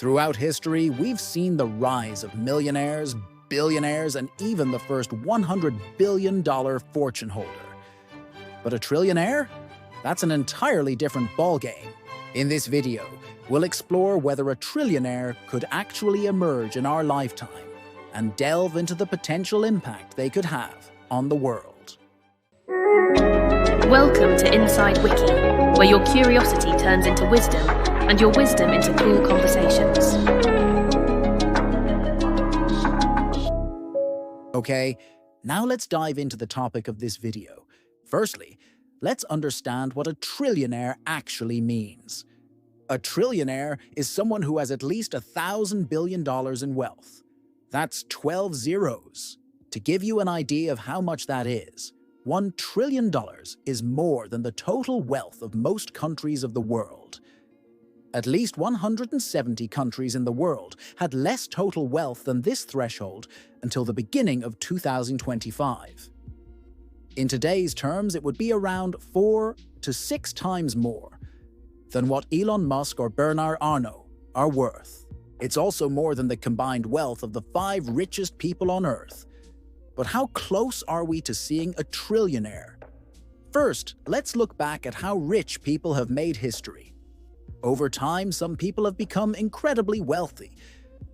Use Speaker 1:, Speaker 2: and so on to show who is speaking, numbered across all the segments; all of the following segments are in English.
Speaker 1: Throughout history, we've seen the rise of millionaires, billionaires, and even the first $100 billion fortune holder. But a trillionaire? That's an entirely different ballgame. In this video, we'll explore whether a trillionaire could actually emerge in our lifetime and delve into the potential impact they could have on the world.
Speaker 2: Welcome to Inside Wiki, where your curiosity turns into wisdom and your wisdom into cool conversations.
Speaker 1: Okay, now let's dive into the topic of this video. Firstly, let's understand what a trillionaire actually means. A trillionaire is someone who has at least $1,000 billion in wealth. That's 12 zeros. To give you an idea of how much that is, $1 trillion is more than the total wealth of most countries of the world. At least 170 countries in the world had less total wealth than this threshold until the beginning of 2025. In today's terms, it would be around 4 to 6 times more than what Elon Musk or Bernard Arnault are worth. It's also more than the combined wealth of the 5 richest people on Earth. But how close are we to seeing a trillionaire? First, let's look back at how rich people have made history. Over time, some people have become incredibly wealthy.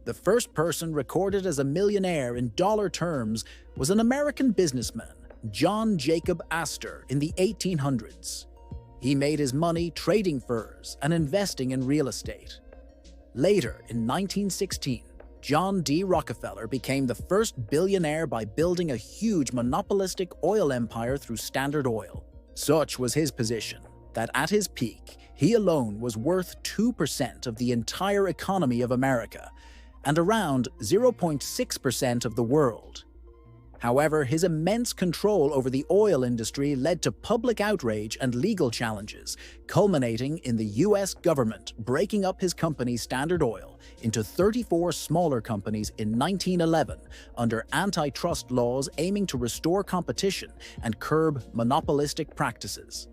Speaker 1: The first person recorded as a millionaire in dollar terms was an American businessman, John Jacob Astor, in the 1800s. He made his money trading furs and investing in real estate. Later, in 1916, John D. Rockefeller became the first billionaire by building a huge monopolistic oil empire through Standard Oil. Such was his position that at his peak, he alone was worth 2% of the entire economy of America and around 0.6% of the world. However, his immense control over the oil industry led to public outrage and legal challenges, culminating in the US government breaking up his company Standard Oil into 34 smaller companies in 1911 under antitrust laws aiming to restore competition and curb monopolistic practices.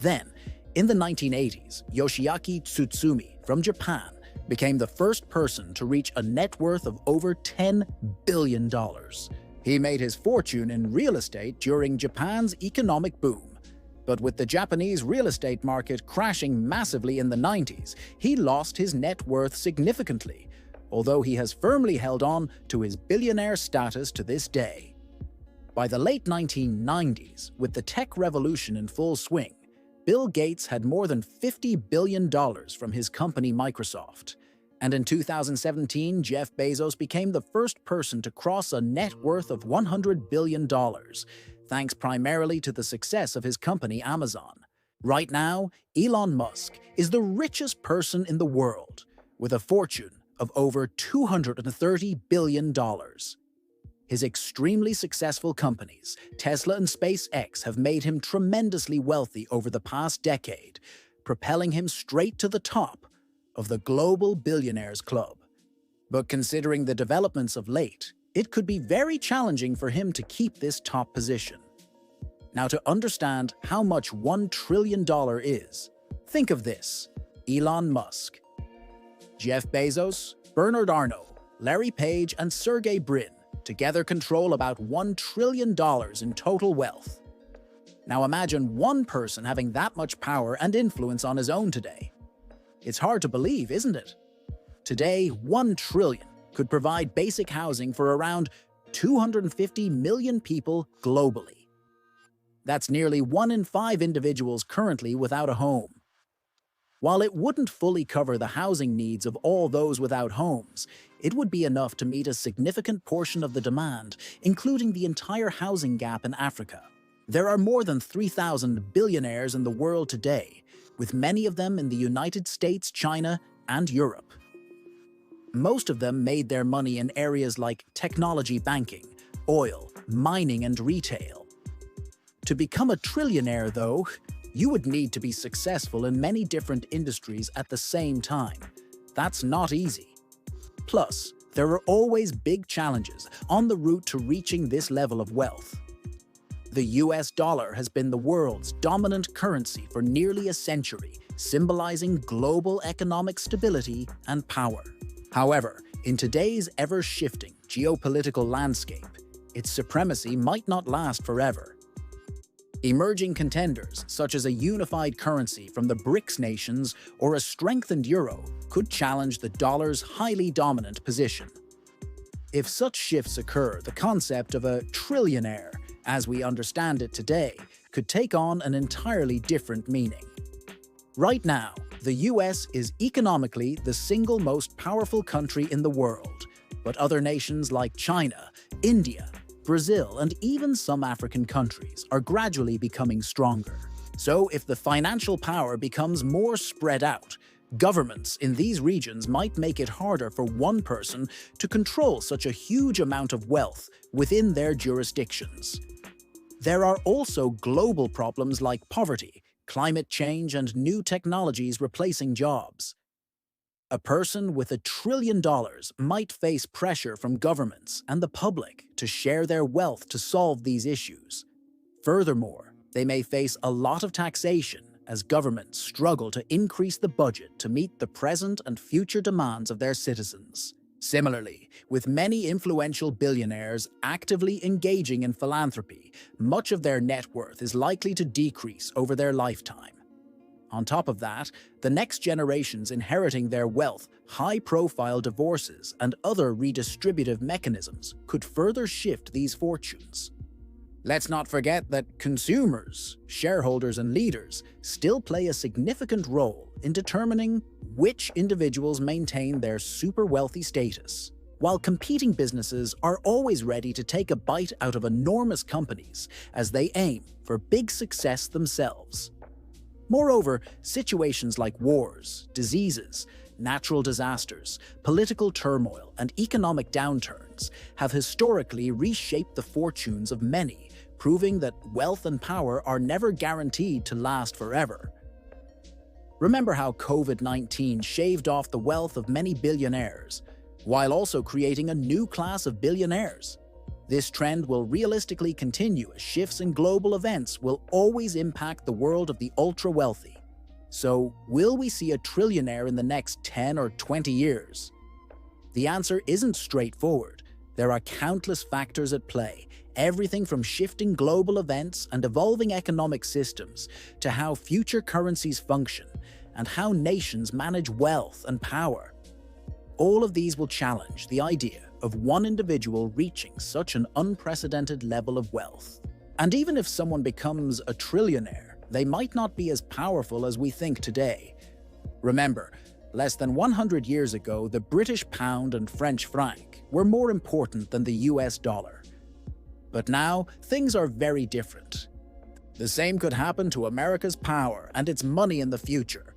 Speaker 1: Then, in the 1980s, Yoshiaki Tsutsumi from Japan became the first person to reach a net worth of over $10 billion. He made his fortune in real estate during Japan's economic boom. But with the Japanese real estate market crashing massively in the 90s, he lost his net worth significantly, although he has firmly held on to his billionaire status to this day. By the late 1990s, with the tech revolution in full swing, Bill Gates had more than $50 billion from his company Microsoft. And in 2017, Jeff Bezos became the first person to cross a net worth of $100 billion, thanks primarily to the success of his company Amazon. Right now, Elon Musk is the richest person in the world, with a fortune of over $230 billion. His extremely successful companies, Tesla and SpaceX, have made him tremendously wealthy over the past decade, propelling him straight to the top of the global billionaires club. But considering the developments of late, it could be very challenging for him to keep this top position. Now, to understand how much $1 trillion is, think of this: Elon Musk, Jeff Bezos, Bernard Arnault, Larry Page, and Sergey Brin together control about $1 trillion in total wealth. Now imagine one person having that much power and influence on his own today. It's hard to believe, isn't it? Today, $1 trillion could provide basic housing for around 250 million people globally. That's nearly 1 in 5 individuals currently without a home. While it wouldn't fully cover the housing needs of all those without homes, it would be enough to meet a significant portion of the demand, including the entire housing gap in Africa. There are more than 3,000 billionaires in the world today, with many of them in the United States, China, and Europe. Most of them made their money in areas like technology, banking, oil, mining, and retail. To become a trillionaire, though, you would need to be successful in many different industries at the same time. That's not easy. Plus, there are always big challenges on the route to reaching this level of wealth. The US dollar has been the world's dominant currency for nearly a century, symbolizing global economic stability and power. However, in today's ever-shifting geopolitical landscape, its supremacy might not last forever. Emerging contenders, such as a unified currency from the BRICS nations or a strengthened euro, could challenge the dollar's highly dominant position. If such shifts occur, the concept of a trillionaire, as we understand it today, could take on an entirely different meaning. Right now, the US is economically the single most powerful country in the world, but other nations like China, India, Brazil, and even some African countries are gradually becoming stronger. So if the financial power becomes more spread out, governments in these regions might make it harder for one person to control such a huge amount of wealth within their jurisdictions. There are also global problems like poverty, climate change, and new technologies replacing jobs. A person with $1 trillion might face pressure from governments and the public to share their wealth to solve these issues. Furthermore, they may face a lot of taxation as governments struggle to increase the budget to meet the present and future demands of their citizens. Similarly, with many influential billionaires actively engaging in philanthropy, much of their net worth is likely to decrease over their lifetime. On top of that, the next generations inheriting their wealth, high-profile divorces, and other redistributive mechanisms could further shift these fortunes. Let's not forget that consumers, shareholders, and leaders still play a significant role in determining which individuals maintain their super wealthy status. While competing businesses are always ready to take a bite out of enormous companies as they aim for big success themselves. Moreover, situations like wars, diseases, natural disasters, political turmoil, and economic downturns have historically reshaped the fortunes of many, proving that wealth and power are never guaranteed to last forever. Remember how COVID-19 shaved off the wealth of many billionaires, while also creating a new class of billionaires. This trend will realistically continue as shifts in global events will always impact the world of the ultra-wealthy. So, will we see a trillionaire in the next 10 or 20 years? The answer isn't straightforward. There are countless factors at play, everything from shifting global events and evolving economic systems to how future currencies function and how nations manage wealth and power. All of these will challenge the idea of one individual reaching such an unprecedented level of wealth. And even if someone becomes a trillionaire, they might not be as powerful as we think today. Remember, less than 100 years ago, the British pound and French franc were more important than the US dollar. But now, things are very different. The same could happen to America's power and its money in the future.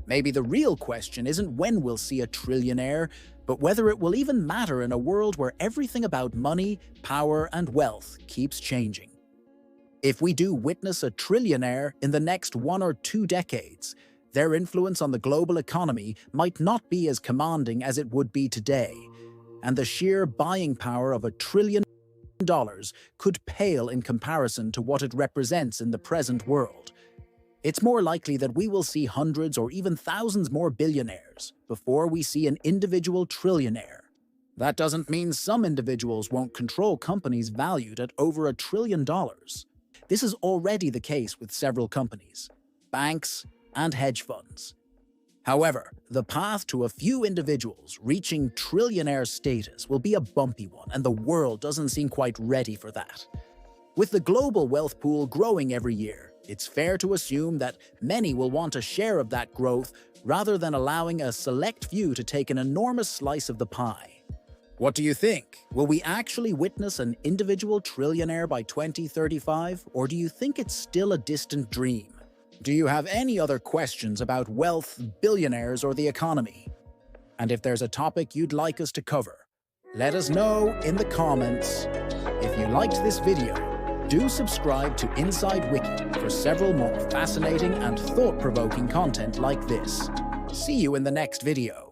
Speaker 1: Maybe the real question isn't when we'll see a trillionaire, but whether it will even matter in a world where everything about money, power, and wealth keeps changing. If we do witness a trillionaire in the next 1 or 2 decades, their influence on the global economy might not be as commanding as it would be today, and the sheer buying power of $1 trillion could pale in comparison to what it represents in the present world. It's more likely that we will see hundreds or even thousands more billionaires before we see an individual trillionaire. That doesn't mean some individuals won't control companies valued at over $1 trillion. This is already the case with several companies, banks, and hedge funds. However, the path to a few individuals reaching trillionaire status will be a bumpy one, and the world doesn't seem quite ready for that. With the global wealth pool growing every year, it's fair to assume that many will want a share of that growth rather than allowing a select few to take an enormous slice of the pie. What do you think? Will we actually witness an individual trillionaire by 2035, or do you think it's still a distant dream? Do you have any other questions about wealth, billionaires, or the economy? And if there's a topic you'd like us to cover, let us know in the comments. If you liked this video, do subscribe to Inside Wiki for several more fascinating and thought-provoking content like this. See you in the next video.